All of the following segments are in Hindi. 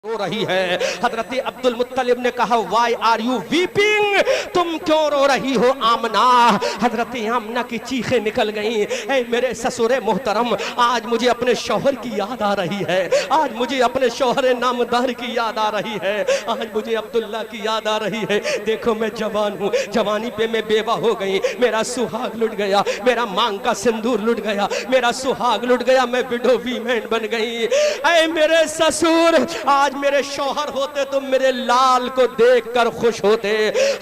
रो रही है। हजरत अब्दुल मुत्तलिब ने कहा वाई आर यू वीपिंग, तुम क्यों रो रही हो आमना। हजरत आमना की चीखें निकल गईं, ऐ मेरे ससुरे मोहतरम, आज मुझे अपने शौहर की याद आ रही है, आज मुझे अपने शौहर नामदार की याद आ रही है, आज मुझे अब्दुल्ला की याद आ रही है। देखो मैं जवान हूँ, जवानी पे मैं बेवा हो गई, मेरा सुहाग लुट गया, मेरा मांग का सिंदूर लुट गया, मेरा सुहाग लुट गया, मैं विडो वीमेन बन गई। ऐ मेरे ससुर, आज मेरे शौहर होते तुम मेरे लाल को देखकर खुश होते।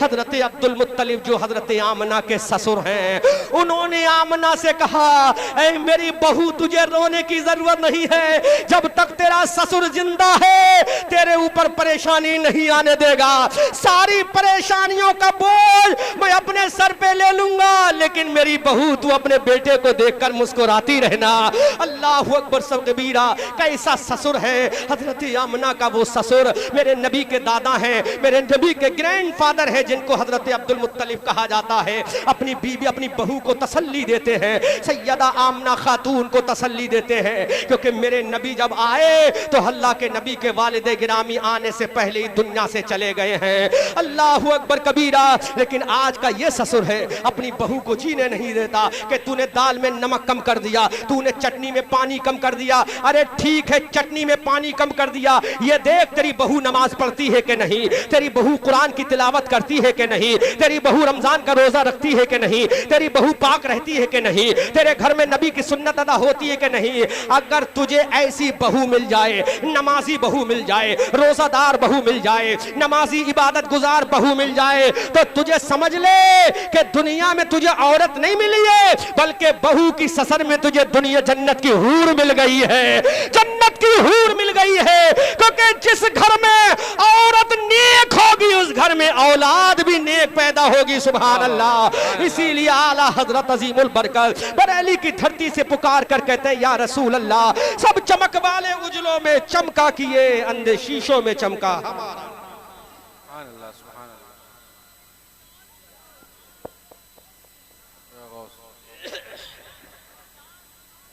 हजरत अब्दुल मुत्तलिब जो हजरत आमना के ससुर हैं, उन्होंने आमना से कहा ऐ मेरी बहू तुझे रोने की जरूरत नहीं है, जब तक तेरा ससुर जिंदा है तेरे ऊपर परेशानी नहीं आने देगा, सारी परेशानियों का बोझ मैं अपने सर पे ले लूंगा, लेकिन मेरी बहू तू अपने बेटे को देखकर मुस्कुराती रहना। अल्लाह अकबर सब कबीरा, कैसा ससुर है हजरत आमना का वो ससुर। मेरे नबी के दादा हैं, मेरे नबी के ग्रैंडफादर हैं, जिनको हजरत अब्दुल मुत्तलिब कहा जाता है। अपनी बीवी अपनी बहू को तसल्ली देते हैं, सैयदा आमना खातून को तसल्ली देते हैं, क्योंकि मेरे नबी जब आए तो अल्लाह के नबी के वालिद गिरामी आने से पहले ही दुनिया से चले गए हैं। अल्लाह अकबर कबीरा। लेकिन आज का ये ससुर है अपनी बहू को जीने नहीं देता कि तूने दाल में नमक कम कर दिया, तूने चटनी में पानी कम कर दिया। अरे ठीक है, चटनी में पानी कम कर दिया, ये देख तेरी बहू नमाज पढ़ती है कि नहीं, तेरी बहू कुरान की तिलावत करती है कि नहीं, तेरी बहू रमजान का रोजा रखती है कि नहीं, तेरी बहू पाक रहती है कि नहीं, तेरे घर में नबी की सुन्नत अदा होती है कि नहीं। अगर तुझे ऐसी बहू मिल जाए, नमाजी बहू मिल जाए, रोजादार बहू मिल जाए, नमाजी इबादत गुजार बहू मिल जाए, तो तुझे समझ ले कि दुनिया में तुझे औरत नहीं मिली है, बल्कि बहू की ससुर में तुझे दुनिया जन्नत की हूर मिल गई है, जन्नत की हूर मिल गई है। क्योंकि जिस घर में औरत नेक होगी उस घर में औलाद भी नेक पैदा होगी। सुभान अल्लाह। इसीलिए आला हजरत अजीमुल बरकत बरेली की धरती से पुकार कर कहते हैं या रसूल अल्लाह, सब चमक वाले उजलों में चमका किए, अंधे शीशों में चमका हमारा।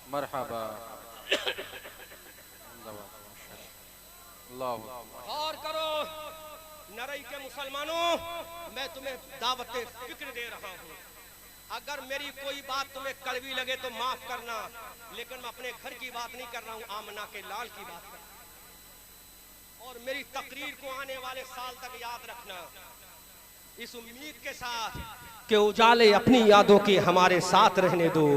मरहबा। गौर करो नरई के मुसलमानों, मैं तुम्हें दावत फिक्र दे रहा हूँ। अगर मेरी कोई बात तुम्हें कड़वी लगे तो माफ करना, लेकिन मैं अपने घर की बात नहीं कर रहा हूँ, आमना के लाल की बात कर रहा हूँ। और मेरी तकरीर को आने वाले साल तक याद रखना, इस उम्मीद के साथ कि उजाले अपनी यादों के हमारे साथ रहने दो।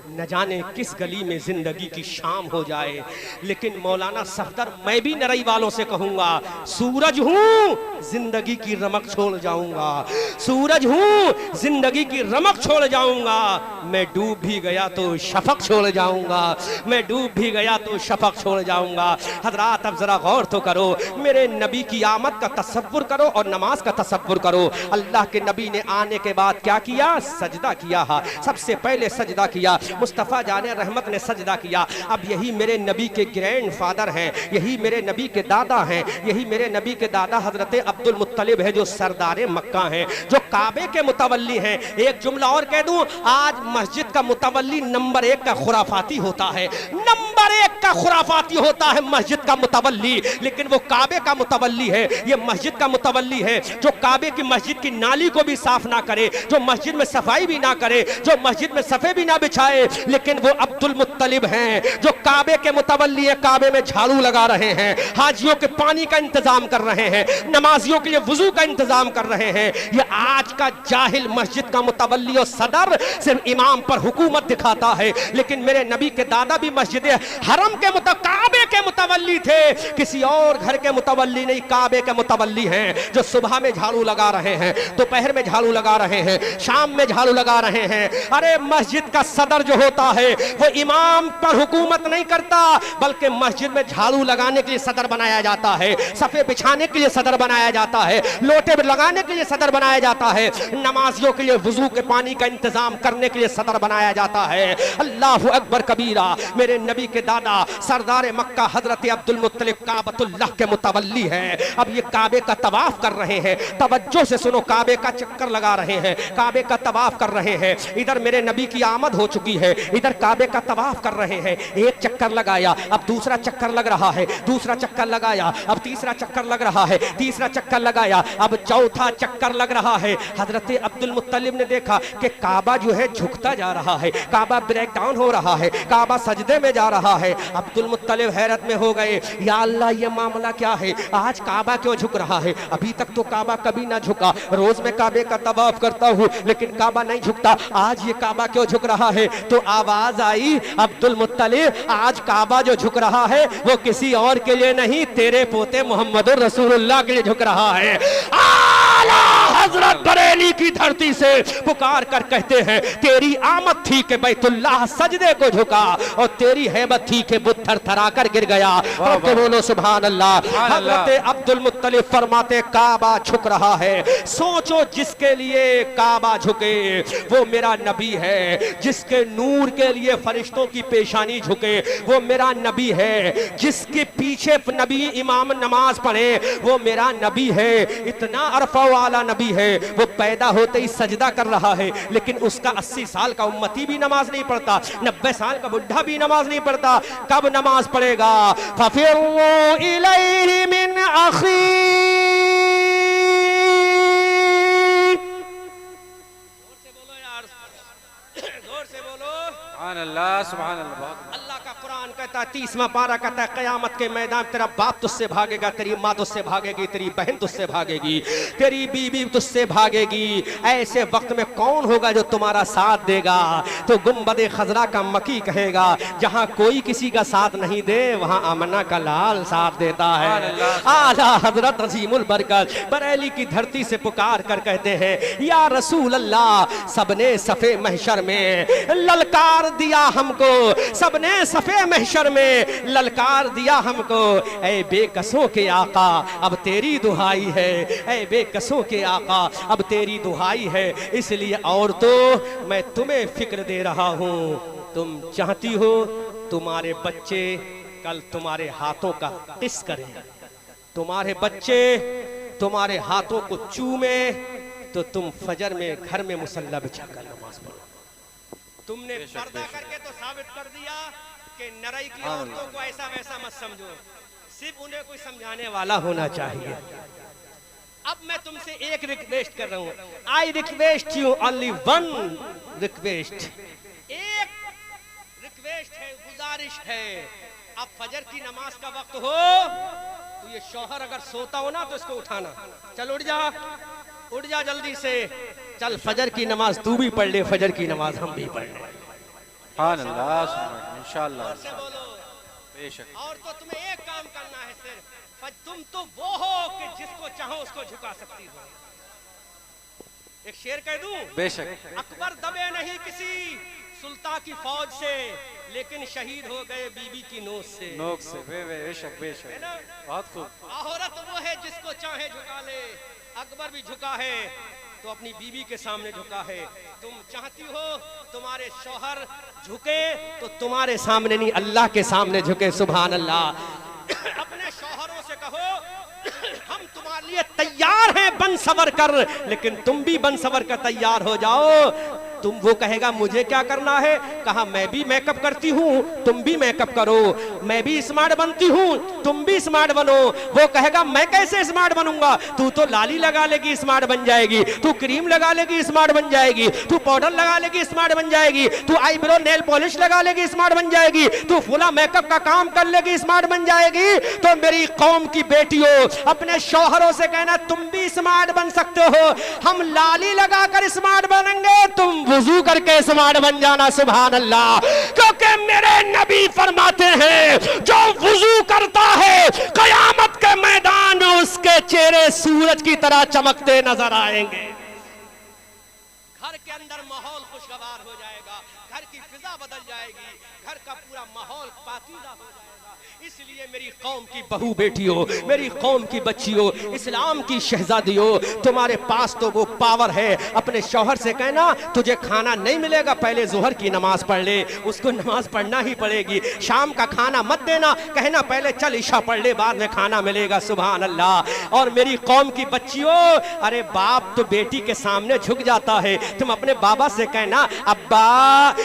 न जाने किस गली में जिंदगी की शाम हो जाए, लेकिन मौलाना सफदर मैं भी नरई वालों से कहूंगा, सूरज हूं जिंदगी की रमक छोड़ जाऊंगा, सूरज हूं जिंदगी की रमक छोड़ जाऊंगा। मैं डूब भी गया तो शफक छोड़ जाऊंगा, मैं डूब भी गया तो शफक छोड़ जाऊंगा। हजरात अब जरा गौर तो करो, मेरे नबी की आमद का तसव्वुर करो और नमाज का तसव्वुर करो। अल्लाह के नबी ने आने के बाद क्या किया? सजदा किया। सबसे पहले सजदा किया, मुस्तफ़ा जाने रहमत ने सजदा किया। अब यही मेरे नबी के ग्रैंडफादर हैं, यही मेरे नबी के दादा हैं, यही मेरे नबी के दादा हजरत अब्दुल मुत्तलिब है, जो सरदारे मक्का हैं, जो काबे के मुतवल्ली हैं। एक जुमला और कह दूं, आज मस्जिद का मुतवल्ली नंबर 1 का खुराफाती होता है, नंबर 1 का खुराफाती होता है मस्जिद का मुतवल्ली, लेकिन वो काबे का मुतवल्ली है, ये मस्जिद का मुतवल्ली है, जो काबे की मस्जिद की नाली को भी साफ ना करे, जो मस्जिद में सफाई भी ना करे, जो मस्जिद में सफे भी ना बिछाए, लेकिन वो अब्दुल मुत्तलिब हैं जो काबे के मुतवल्ली है, काबे में झाड़ू लगा रहे हैं, हाजियों के पानी का इंतजाम कर रहे हैं, नमाजियों के लिए वुजू का इंतजाम कर रहे हैं। ये आज का जाहिल मस्जिद का मुतवल्ली और सदर सिर्फ इमाम पर हुकूमत दिखाता है, लेकिन मेरे नबी के दादा भी मस्जिद हरम के काबे के मुतवल्ली थे, किसी और घर के मुतवल्ली नहीं, काबे के मुतवल्ली हैं, जो सुबह में झाड़ू लगा रहे हैं, दोपहर में झाड़ू लगा रहे हैं, शाम में झाड़ू लगा रहे हैं। अरे मस्जिद का सदर जो होता है वो इमाम पर हुकूमत नहीं करता, बल्कि मस्जिद में झाड़ू लगाने के लिए सदर बनाया जाता है, सफे बिछाने के लिए सदर बनाया जाता है, लोटे लगाने के लिए सदर बनाया जाता है, नमाजियों के लिए वुजू के पानी का इंतजाम करने के लिए सदर बनाया जाता है। अल्लाह अकबर कबीरा। मेरे नबी के दादा सरदार मक्का हजरत अब्दुल मुत्तलिब काबतुल्लाह के मुतवल्ली हैं। अब ये काबे का तवाफ कर रहे हैं, तवज्जो से सुनो, काबे का चक्कर लगा रहे हैं, काबे का तवाफ कर रहे हैं। इधर मेरे नबी की आमद हो चुकी है, इधर काबे का तवाफ कर रहे हैं। एक चक्कर लगाया, अब दूसरा चक्कर लग रहा है, दूसरा चक्कर लगाया, अब तीसरा चक्कर लग रहा है, तीसरा चक्कर लगाया, अब चौथा चक्कर लग रहा है। हजरत अब्दुल मुत्तलिब ने देखा कि काबा जो है झुकता जा रहा है, काबा ब्रेक डाउन हो रहा है, काबा सजदे में जा रहा है। अब्दुल मुत्तलिब हैरत में हो गए, या अल्लाह ये मामला क्या है, आज काबा क्यों झुक रहा है? अभी तक तो काबा कभी ना झुका, रोज मैं काबे का तवाफ करता हूँ लेकिन काबा नहीं झुकता, आज ये काबा क्यों झुक रहा है? तो आवाज आई, अब्दुल मुत्तलिब आज काबा जो झुक रहा है वो किसी और के लिए नहीं, तेरे पोते मोहम्मद रसूलुल्लाह के लिए झुक रहा है। आला हजरत बरेली की धरती से पुकार कर कहते हैं, तेरी आमद थी कि बैतुल्लाह सजदे को झुका और तेरी हैबत थी कि बुत थरथरा कर गिर गया। तो बोलो सुभान अल्लाह। हजरत अब्दुल मुत्तलिब फरमाते काबा झुक रहा है, सोचो जिसके लिए काबा झुके वो मेरा नबी है, जिसके नूर के लिए फरिश्तों की पेशानी झुके वो मेरा नबी है, जिसके पीछे नबी इमाम नमाज पढ़े वो मेरा नबी है। इतना अरफा वाला नबी है, वो पैदा होते ही सजदा कर रहा है, लेकिन उसका 80 साल का उम्मती भी नमाज नहीं पढ़ता, 90 साल का बुढ़ा भी नमाज नहीं पढ़ता। कब नमाज पढ़ेगा? फफिरू इलैहि मिन अखी, अल्लाह सुभान अल्लाह। अल्लाह का कुरान कहता है, 30वां पारा कहता है, कयामत के मैदान तेरा बाप तुझसे भागेगा, तेरी माँ तुझसे भागेगी, तेरी बहन तुझसे भागेगी, तेरी बीवी तुझसे भागेगी। ऐसे वक्त में कौन होगा जो तुम्हारा साथ देगा? तो गुंबदे खजरा का मकी कहेगा, जहाँ कोई किसी का साथ नहीं दे वहाँ आमना का लाल साथ देता है। आला हजरत अजीमुल बरकत बरेली की धरती से पुकार कर कहते हैं, या रसूल अल्लाह, सबने सफे महशर में ललकार दिया हमको, सबने सफे महशर में ललकार दिया हमको। ऐ बेकसों के आका अब तेरी दुहाई है, ऐ बेकसों के आका अब तेरी दुहाई है, इसलिए और तो मैं तुम्हें फिक्र दे रहा हूँ। तुम चाहती हो तुम्हारे बच्चे कल तुम्हारे हाथों का किस करें, तुम्हारे बच्चे तुम्हारे हाथों को चूमे तो तुम फजर में घर में मुसल्ला बिछाकर नमाज पढ़ो। तुमने पर्दा करके तो साबित कर दिया कि नरई की औरतों को ऐसा वैसा मत समझो, सिर्फ उन्हें कोई समझाने वाला होना चाहिए। अब मैं तुमसे एक रिक्वेस्ट कर रहा हूँ, I request you only one request, एक रिक्वेस्ट है, गुजारिश है। अब फजर की नमाज का वक्त हो तो ये शौहर अगर सोता हो ना तो इसको उठाना, चल उठ जा, उठ जा जल्दी से, चल फजर की नमाज तू भी पढ़ ले, फजर की नमाज हम भी पढ़ ले। इंशाअल्लाह बेशक। और तो तुम्हें एक काम करना है सिर्फ, तुम तो वो हो कि जिसको चाहो उसको झुका सकती हो। एक शेर कह दूं? बेशक। अकबर दबे नहीं किसी सुल्तान की फौज से, लेकिन शहीद हो गए बीबी की नोक से। नोक से बेशक बेशक, बहुत खूब। औरत वो है जिसको चाहे झुका ले, अकबर भी झुका है तो अपनी बीवी के सामने झुका है। तुम चाहती हो तुम्हारे शौहर झुके तो तुम्हारे सामने नहीं, अल्लाह के सामने झुके। सुभान अल्लाह। अपने शौहरों से कहो हम तुम्हारे लिए तैयार हैं बन सवर कर, लेकिन तुम भी बन सवर कर तैयार हो जाओ। तुम, वो कहेगा मुझे क्या करना है, कहा मैं भी मेकअप करती हूँ तुम भी मेकअप करो, मैं भी स्मार्ट बनती हूँ तुम भी स्मार्ट बनो। वो कहेगा मैं कैसे स्मार्ट बनूंगा, तू तो लाली लगा लेगी स्मार्ट बन जाएगी, तू क्रीम लगा लेगी स्मार्ट बन जाएगी, तू पाउडर लगा लेगी स्मार्ट बन जाएगी, तू आईब्रो नेल पॉलिश लगा लेगी स्मार्ट बन जाएगी, तू फुला मेकअप का काम कर लेगी स्मार्ट बन जाएगी। तो मेरी कौम की बेटियों, अपने शौहरों से कहना तुम भी स्मार्ट बन सकते हो, हम लाली लगाकर स्मार्ट बनेंगे, तुम वुजू करके स्मार्ट बन जाना। सुभान अल्लाह। क्योंकि मेरे नबी फरमाते हैं जो वुजू करता है कयामत के मैदान में उसके चेहरे सूरज की तरह चमकते नजर आएंगे। घर के अंदर माहौल खुशगवार हो जाएगा, घर की फिजा बदल जाएगी, घर का पूरा माहौल पाकीज़ा हो जाएगा। इसलिए मेरी कौम की बहू बेटियों, मेरी कौम की बच्चियों, इस्लाम की शहजादियों, तुम्हारे पास तो वो पावर है। अपने शौहर से कहना तुझे खाना नहीं मिलेगा, पहले जोहर की नमाज पढ़ ले, उसको नमाज पढ़ना ही पड़ेगी। शाम का खाना मत देना, कहना पहले चल इशा पढ़ ले, बाद में खाना मिलेगा। सुभान अल्लाह। और मेरी कौम की बच्चियों, अरे बाप तो बेटी के सामने झुक जाता है, तुम अपने बाबा से कहना अब्बा,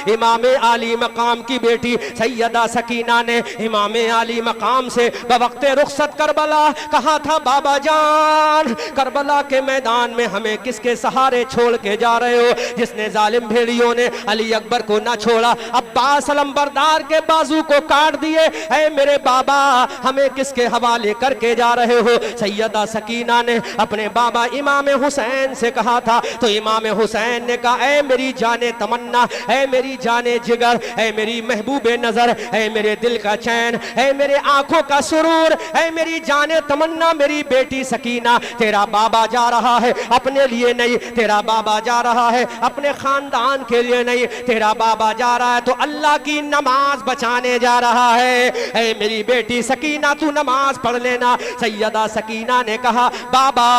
इमाम आली मकाम की बेटी सैयदा सकीना ने इमाम आली मकाम से बवक्ते रुखसत करबला कहा था, बाबा जान करबला के मैदान में हमें किसके सहारे छोड़ के जा रहे हो, जिसने जालिम भेड़ियों ने अली अकबर को ना छोड़ा, अब्बास अलंबरदार के बाजू को काट दिए, ऐ मेरे बाबा हमें किसके हवाले करके जा रहे हो। सैयदा सकीना ने अपने बाबा इमाम हुसैन से कहा था, तो इमाम हुसैन ने कहा, ऐ मेरी जाने तमन्ना, ऐ मेरी जाने जिगर, ऐ मेरी महबूबे नजर, ऐ मेरे दिल का चैन, ऐ मेरे आंखों का सुरूर, ऐ मेरी जाने तमन्ना, मेरी बेटी सकीना, तेरा बाबा जा रहा है अपने लिए नहीं, तेरा बाबा जा रहा है अपने खानदान के लिए नहीं, तेरा बाबा जा रहा है तो अल्लाह की नमाज बचाने जा रहा है। ऐ मेरी बेटी सकीना तू नमाज पढ़ लेना। सैयदा सकीना ने कहा, बाबा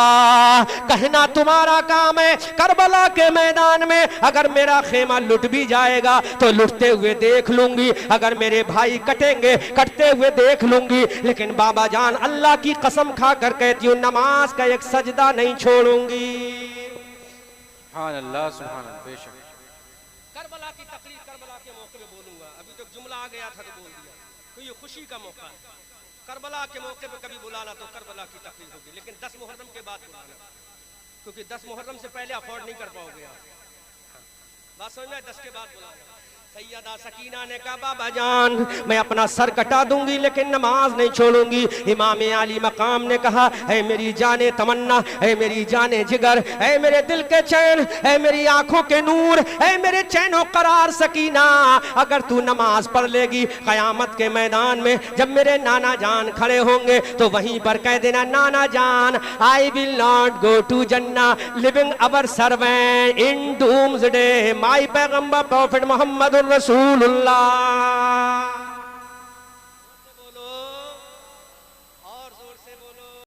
कहना तुम्हारा काम है, करबला के मैदान में अगर मेरा खेमा लुट भी जाएगा तो लुटते हुए देख लूंगी, अगर मेरे भाई कटेंगे कटते हुए देख लूंगी, लेकिन बाबा जान अल्लाह की कसम खा कर कहती हूँ नमाज का एक सजदा नहीं छोड़ूंगी। सुभान अल्लाह, सुभान अल्लाह, बेशक। करबला की तकरीर करबला के मौके पे बोलूंगा, अभी तो जुमला आ गया था तो बोल दिया, तो ये खुशी का मौका है। करबला के मौके पे कभी बुलाना तो करबला की तकरीर होगी, लेकिन 10 मुहर्रम के बाद बुलाना, क्योंकि 10 मुहर्रम से पहले अफोर्ड नहीं कर पाओगे आप। बात समझ में, 10 के बाद बुलाना। सैयदा सकीना ने कहा, बाबा जान मैं अपना सर कटा दूंगी लेकिन नमाज नहीं छोड़ूंगी। इमाम आली मकाम ने कहा, ऐ मेरी जाने तमन्ना, ऐ मेरी जाने जिगर, ऐ मेरे दिल के चैन, ऐ मेरी आंखों के नूर, ऐ मेरे चैनो करार सकीना, अगर तू नमाज पढ़ लेगी कयामत के मैदान में जब मेरे नाना जान खड़े होंगे तो वहीं पर कह देना, नाना जान I will not go to जन्ना living our servant in doomsday, my पैगंबर प्रॉफिट मोहम्मद रसूलुल्लाह।